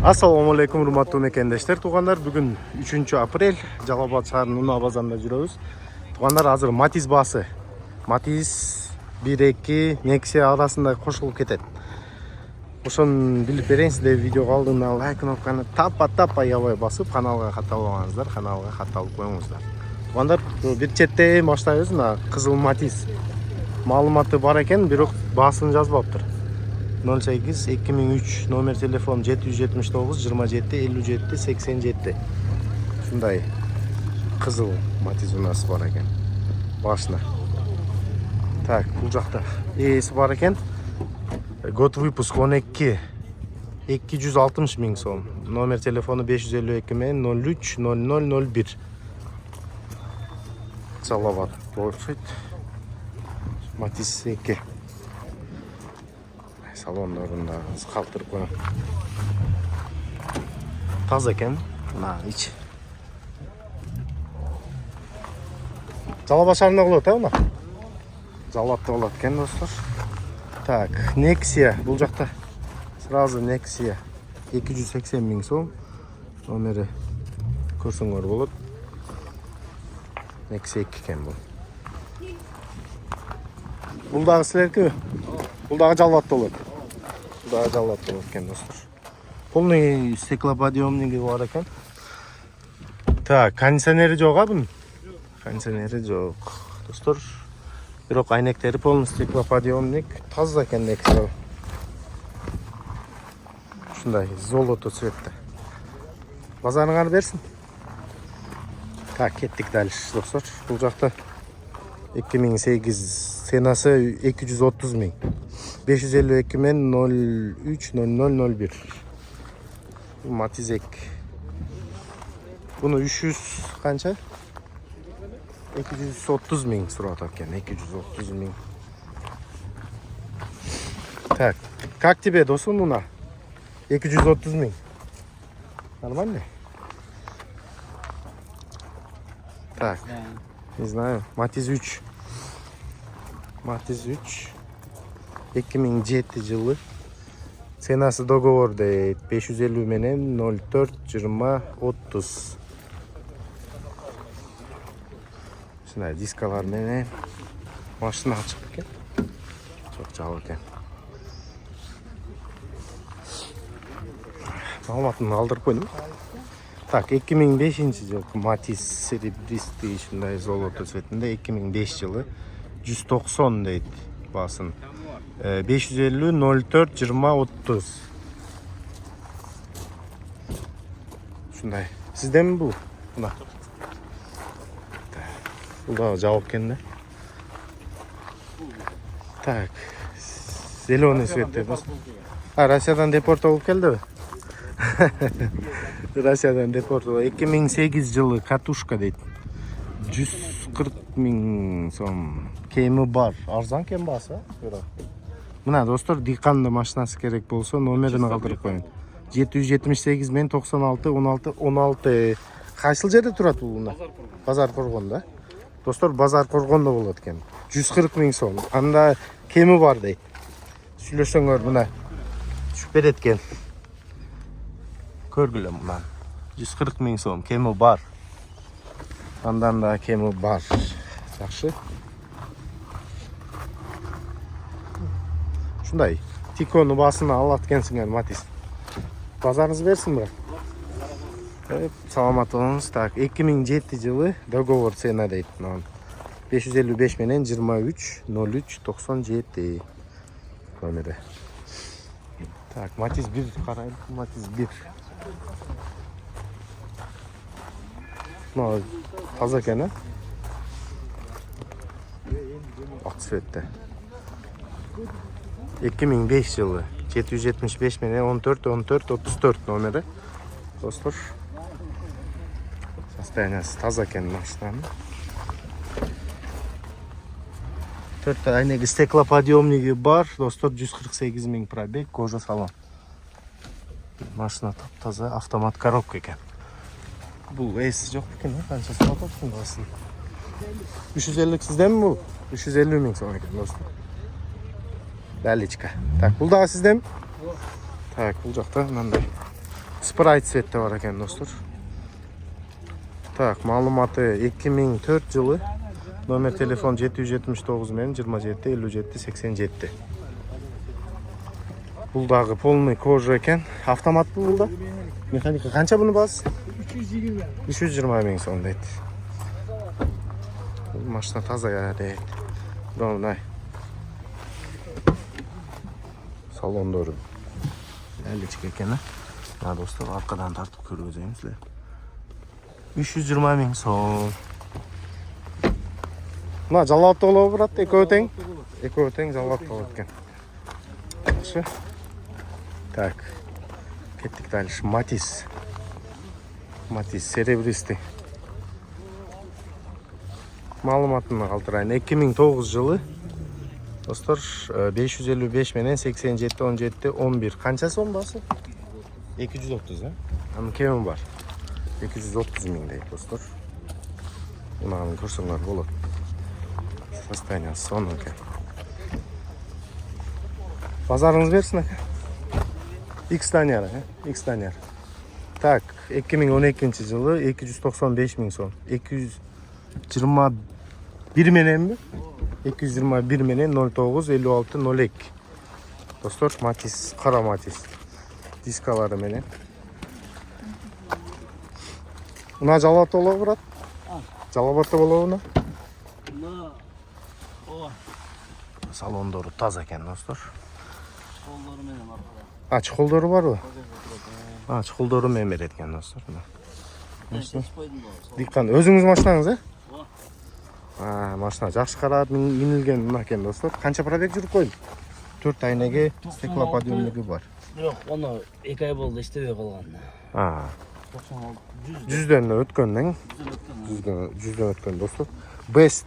Assalamu alaikum урматтуу мекендештер, туугандар. Бүгүн 3 апрель, Жалал Абад шаарынын Уна базарында жүрөбүз. Туугандар, азыр Матиз баасы. Матиз 1-2 Nexia арасында кошулуп кетет. Ошону билип берейин сизде. Видеого алдында лайк кнопканы таппа аябай басып, каналга катталбаңыздар, каналга катталып коюңуздар. Туугандар, бир четте баштайбыз. Мына кызыл Матиз маалыматы бар экен, бирок баасын жазбаптыр. 08-2003 номер телефон 779-27-57-87. Шундай кызыл Матиз унасы бар экен башына. Так, бул жакта ээси бар экен. Год выпуск 12 260 миң сом. Номер телефону 552 менен 03 0001. Жалал Абад окшойт. Матиз 2. Салондорунда калтырып коюм. Таза экен. Мына ич. Жалал Абад шаарында болот, мына. Жалал Абадта болот экен, достор. Так, Nexia бул жакта. Сразу Nexia 280 миң сом. Номери көрсөңөр болот. Nexia 2 экен бул. Бул дагы силердики? Бул дагы Жалал Абадта болот. Бул дагы Жалал Абадта болот экен, достор. Полный стеклоподъемниги бар экен. Так, кондиционери жок, бунун? Кондиционери жок, достор. Бирок айнектери полный стеклоподъемник. Таза экен Nexia. Ушундай золото цветте. Базарыңар берсин. Так, кеттик дальше, достор. Бул жакта 2008 сенасы 230 миң. 552 мен 03 0001. Матизек. Буну 300 канча? 230 миң сурап аткен. 230 миң. Так, как тебе, досум, Уна? 230 миң. Нормально? Так, не знаю. Матиз 3. Матиз 3. 2007 жылы. Ценасы договор дейт. 550 менен 04 20 30. Шундай дискалар менен машина ачык экен. Чок жабык экен. Маалыматын алдырып койдум. Так, 2005 жылы Матиз серебристый ушундай золото цветинде. 2005 жылы 190 дейт баасын. 550 04 20 30. Ушундай. Сизденби бул? Мына. Бул да жабык экен да. Так. Зеленый цветте. Россиядан депорт болуп келдиби? Россиядан депорт болуп. 2008 жылы катушка дейт. 140 миң сом. Кеми бар. Арзан кем баасы, бирок. Мына, достор, дыйканды машинасы керек болсо, номерин калтырып коюн. 778 мен 96 16 16. Кайсыл жерде турат бул мына? Базар Коргонда. Достор, Базар Коргондо болот экен. 140 миң сом. Анда кеми бар дейт. Сүйлөшөңөр мына. Түшүп берет экен. Көргүлө мына. 140 миң сом кеми бар. Андан да кеми бар. Жакшы. Шундай. Тикону баасына алат экенсиңер, Матиз. Базарыңыз берсин, брат. Саламат болуңуз. Так, 2007 жылы договор цена дейт. 555 менен 23 03 97 номери. Так, Матиз 1 карайм. Матиз 1. Мына таза экен, а? Ак цветте. 2005 жылы 775 менен 14 14 34 номери. Достор, состояниясы таза экен машинанын. 4 айнеги стеклоподъемниги бар. Достор, 148 миң пробег, кожа салон. Машина таза, автомат коробка экен. Бул эси жок экен, канча сатып атыптын басын. 350 сизденби бул? 350 миң сом экен, достор. Далечка. Так, бул дагы сизден? Так, бул жакта мындай Sprite цветте бар екен достар. Так, маалыматы 2004 жылы. Номер телефон 779 мен 27 57 87. Бұл дағы полный кожа екен. Автомат бұл да. Механика қанша бұны басы? 320 мең сом дейді. Бұл машина таза дейді. Бұнай. Салондоры. Әлічік екен. Достар, арқадан тартып көргіземіз. 320 мең сом. Мына жалауатты болу брат, екеуі тең. Екеуі тең жалауатты болу екен. Жақсы. Так. Кеттік дальше. Матис. Матис серебристый. Маалыматына қалтырайын. 2009 жылы. Достар, 555 менен 87 17 11. Қанша сом басы? 230, а? Аны кемі бар. 230 мең дейді, достар. Бұнағын көрсіңлер болады. Состояниясы соның екен. Базарыңыз берсін екен. X-Tanyar, X-Tanyar. Так, 2012 жылы 295 мең сом. 221 менен бі? 221 менен 09 56 02. Достар, Матис, қара Матис. Дискалары менен. Мына жалауатты болу брат? Жалауатты болу бұна? Салондору таза екен, достар. Çukolları benim arkada. Чухолдору бар бу? Чухолдору менен берет экен, достар. Диккан, өзүңүз машинаңыз, машина жакшы карап минилген мына экен, достар. Канча пробег жүрүп койду? 4 айнеге стеклоподъемниги бар. Yok, onu 2 ay oldu iştebey kalgan. 100дөн өткөндөн, 100дөн өткөн, достар. Best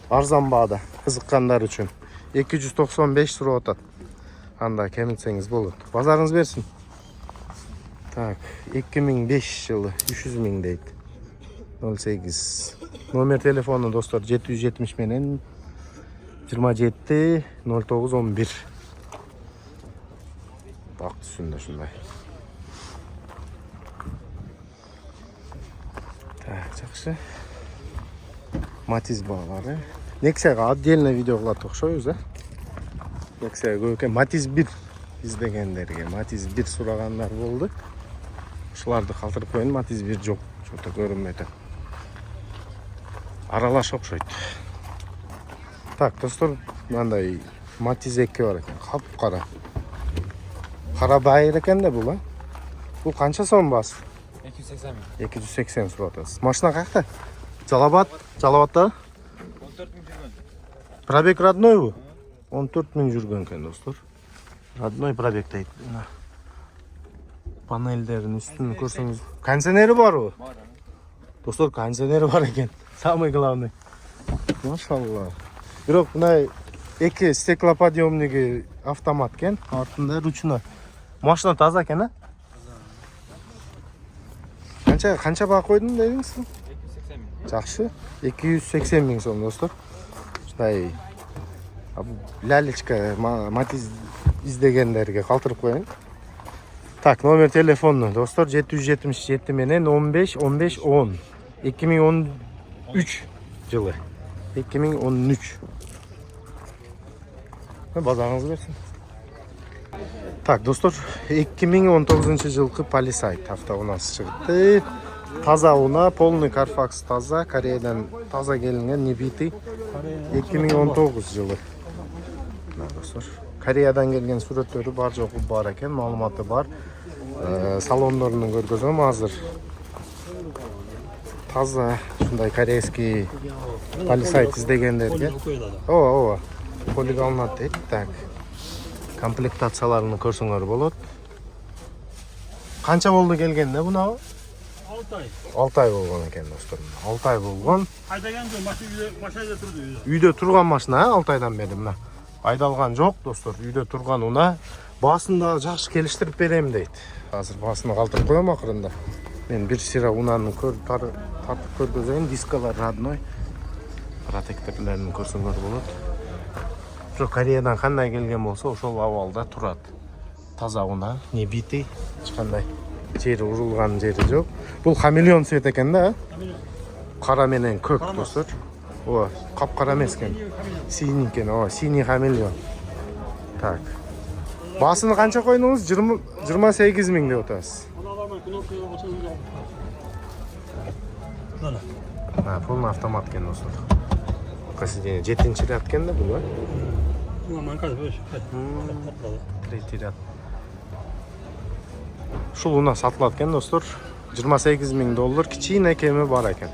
арзан баада кызыккандар үчүн 295 сурап атат. Анда кемитсеңиз болот. Базарыңыз берсин. Так, 2005 жылы 300 миң дейт. 08. Номер телефону достор 770 менен 27 09 11. Бак түсүндө шундай. Так, жакшы. Матиз балары. Nexa'ga отдельно видео кылат окшойбуз, Nexa'ga көбөкө Матиз 1 издегендерге, Матиз 1 сурагандар болду. Ушуларды калтырып коюн, Матиз 1 жок, чото көрүнбөйт. Аралаш окшойт. Так, достор, мындай Матиз 2 бар экен, кап-кара. Кара байыр экен да бул, Бул канча сом бас? 280 миң. 280 сурап атасыз. Машина какта? Жалабатта? 14 миң жүргөн. Пробег родной бу? 14 миң жүргөн экен, достор. Родной пробег дейт. Панелдерин үстүн көрсөңүз, кондиционери барбы? Бар. Достор, кондиционери бар экен. Самый главный. Машалла. Бирок мына эки стеклоподъемниги автомат экен, артында ручной. Машина таза экен, Канча баа койдун дедиңиз? 280 миң. Жакшы. 280 миң сом, достор. Ушундай лялечка Матиз издегендерге калтырып коюн. Так, номер телефону, достор, 777 менен 15 15 10. 2013 жылы. 2013. Базарыңыз берсин. Так, достор, 2019 жылкы Palisade автоунасы чыгытты. Таза уна, полный Carfax таза, Кореядан таза келинген, не битый. 2019 жылы. Достор, Кореядан келген сүрөттөрү бар жоку бар экен, маалыматы бар. Салондорун көргөзөм азыр. Таза, ушундай корейский Palisade издегендерге. Ооба. Полигалнат дейт. Так. Комплектацияларын көрсөңөр болот. Канча болду келгенде бунабы? 6 ay. 6 ай болгон экен, достор. 6 ай болгон. Айдаgan машинада турду. Үйдө турган машина, 6 айдан бери мына. Айдалган жок, достор. Үйдө турган уна. Баасында жакшы келиштирип берем дейт. Азыр баасына калтырып коем акырында. Мен бир сыра унаны тартып көргөзөйүн. Дискалар родной. Протекторлорун көрсөңөр болот. Кореядан кандай келген болсо, ошол абалда турат. Таза уна, не битый, эч кандай жери урулган жери жок. Бул хамелеон цвет экен да, кара менен көк достор. Ооба, капкара эмес экен. Синий экен, ооба, синий хамелеон. Так. Баасын канча койдуңуз? 28 миң деп атасыз. Полный автомат экен достор. Касиден 7-чи ряд экен да бул, Третий ряд. Ушул у нас сатылат экен достор. 28 миң доллар кичине кеме бар экен.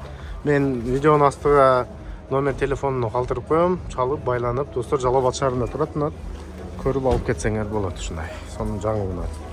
Мен видеонун астыга номер телефонуну калтырып коем, чалып байланып, достор Жалал Абад шаарында турат, көрүп алып кетсеңер болот ушундай. Сонун жаңы унат.